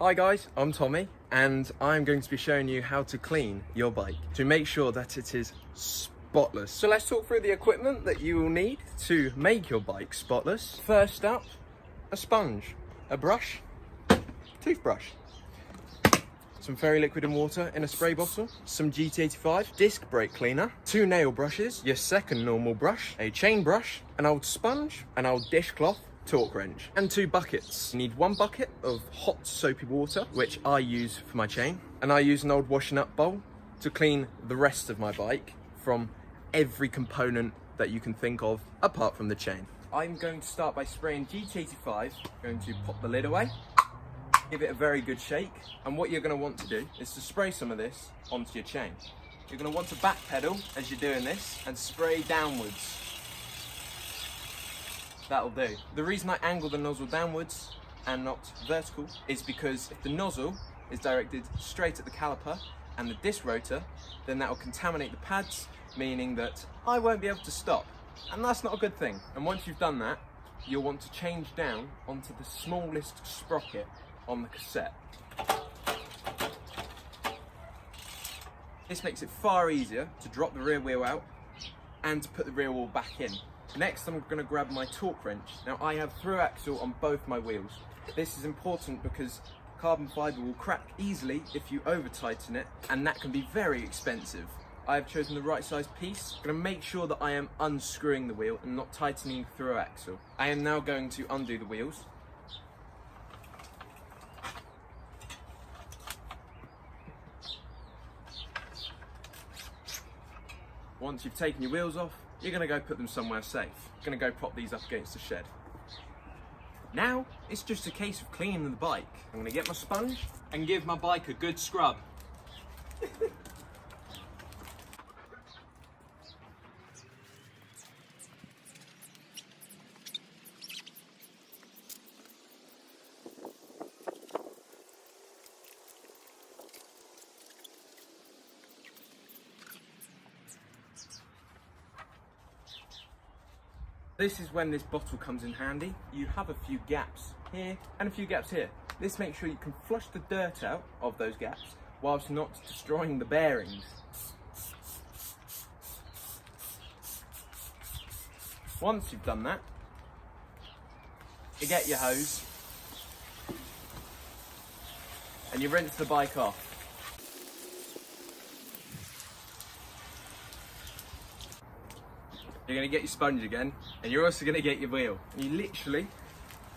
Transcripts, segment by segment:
Hi guys, I'm Tommy and I'm going to be showing you how to clean your bike to make sure that it is spotless. So let's talk through the equipment that you will need to make your bike spotless. First up, a sponge, a brush, toothbrush, some fairy liquid and water in a spray bottle, some GT85 disc brake cleaner, 2 nail brushes, your second normal brush, a chain brush, an old sponge, an old dishcloth, torque wrench, and 2 buckets. You need 1 bucket of hot soapy water, which I use for my chain, and I use an old washing up bowl to clean the rest of my bike from every component that you can think of apart from the chain. I'm going to start by spraying GT85, going to pop the lid away, give it a very good shake, and what you're going to want to do is to spray some of this onto your chain. You're going to want to backpedal as you're doing this and spray downwards. That'll do. The reason I angle the nozzle downwards and not vertical is because if the nozzle is directed straight at the caliper and the disc rotor, then that will contaminate the pads, meaning that I won't be able to stop. And that's not a good thing. And once you've done that, you'll want to change down onto the smallest sprocket on the cassette. This makes it far easier to drop the rear wheel out and to put the rear wheel back in. Next, I'm going to grab my torque wrench. Now, I have through axle on both my wheels. This is important because carbon fibre will crack easily if you over tighten it, and that can be very expensive. I have chosen the right size piece. I'm going to make sure that I am unscrewing the wheel and not tightening through axle. I am now going to undo the wheels. Once you've taken your wheels off, you're going to go put them somewhere safe. You're going to go prop these up against the shed. Now, it's just a case of cleaning the bike. I'm going to get my sponge and give my bike a good scrub. This is when this bottle comes in handy. You have a few gaps here and a few gaps here. This makes sure you can flush the dirt out of those gaps whilst not destroying the bearings. Once you've done that, you get your hose and you rinse the bike off. You're going to get your sponge again, and you're also going to get your wheel. And you literally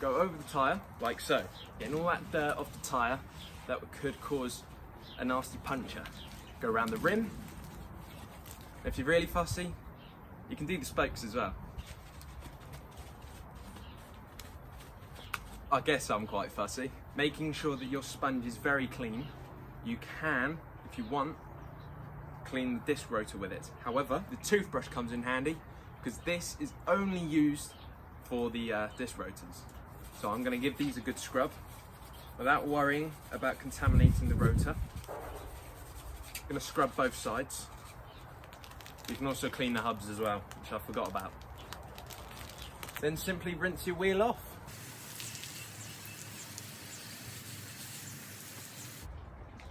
go over the tyre, like so, getting all that dirt off the tyre that could cause a nasty puncture. Go around the rim. If you're really fussy, you can do the spokes as well. I guess I'm quite fussy. Making sure that your sponge is very clean. You can, if you want, clean the disc rotor with it. However, the toothbrush comes in handy, because this is only used for the disc rotors. So I'm going to give these a good scrub without worrying about contaminating the rotor. I'm going to scrub both sides. You can also clean the hubs as well, which I forgot about. Then simply rinse your wheel off.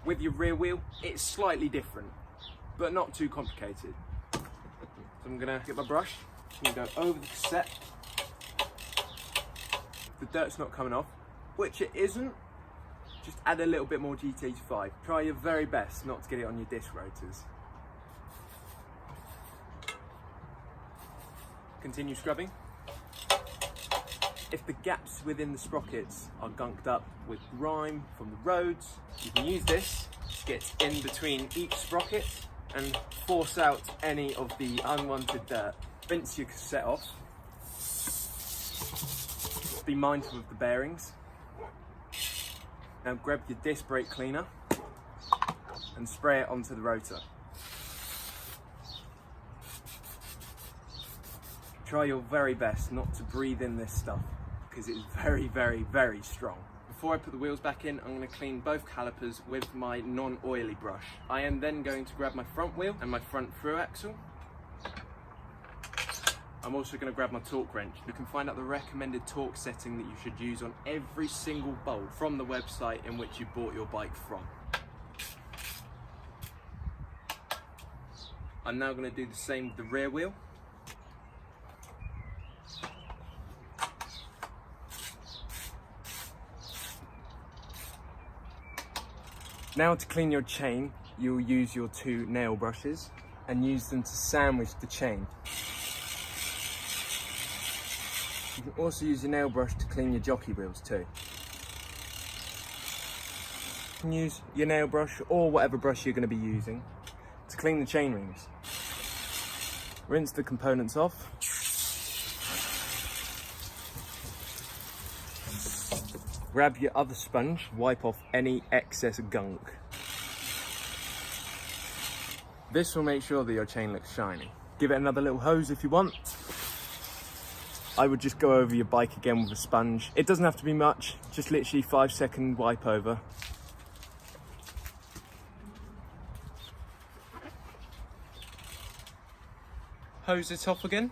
With your rear wheel, it's slightly different, but not too complicated. So I'm gonna get my brush, I'm gonna go over the cassette. The dirt's not coming off, which it isn't, just add a little bit more GT85. Try your very best not to get it on your disc rotors. Continue scrubbing. If the gaps within the sprockets are gunked up with grime from the roads, you can use this to get in between each sprocket and force out any of the unwanted dirt. Rinse your cassette off. Be mindful of the bearings. Now grab your disc brake cleaner and spray it onto the rotor. Try your very best not to breathe in this stuff because it's very, very, very strong. Before I put the wheels back in, I'm going to clean both calipers with my non-oily brush. I am then going to grab my front wheel and my front through axle I'm also going to grab my torque wrench. You can find out the recommended torque setting that you should use on every single bolt from the website in which you bought your bike from. I'm now going to do the same with the rear wheel. Now to clean your chain, you'll use your 2 nail brushes and use them to sandwich the chain. You can also use your nail brush to clean your jockey wheels too. You can use your nail brush or whatever brush you're going to be using to clean the chain rings. Rinse the components off. Grab your other sponge, wipe off any excess gunk. This will make sure that your chain looks shiny. Give it another little hose if you want. I would just go over your bike again with a sponge. It doesn't have to be much, just literally 5-second wipe over. Hose it off again.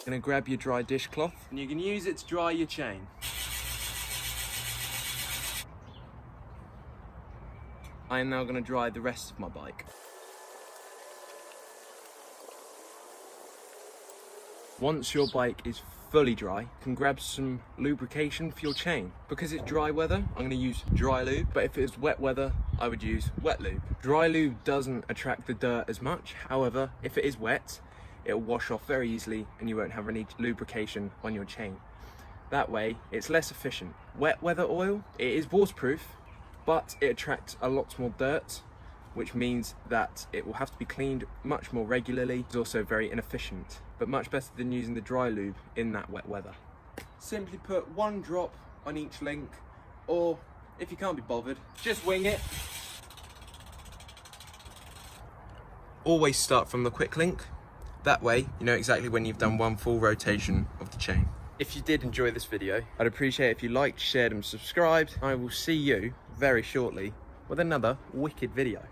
Gonna grab your dry dishcloth and you can use it to dry your chain. I am now gonna dry the rest of my bike. Once your bike is fully dry, you can grab some lubrication for your chain. Because it's dry weather, I'm going to use dry lube, but if it's wet weather, I would use wet lube. Dry lube doesn't attract the dirt as much, however, if it is wet, it'll wash off very easily and you won't have any lubrication on your chain. That way, it's less efficient. Wet weather oil, it is waterproof, but it attracts a lot more dirt, which means that it will have to be cleaned much more regularly. It's also very inefficient, but much better than using the dry lube in that wet weather. Simply put 1 drop on each link, or if you can't be bothered, just wing it. Always start from the quick link. That way, you know exactly when you've done 1 full rotation of the chain. If you did enjoy this video, I'd appreciate if you liked, shared and subscribed. I will see you very shortly with another wicked video.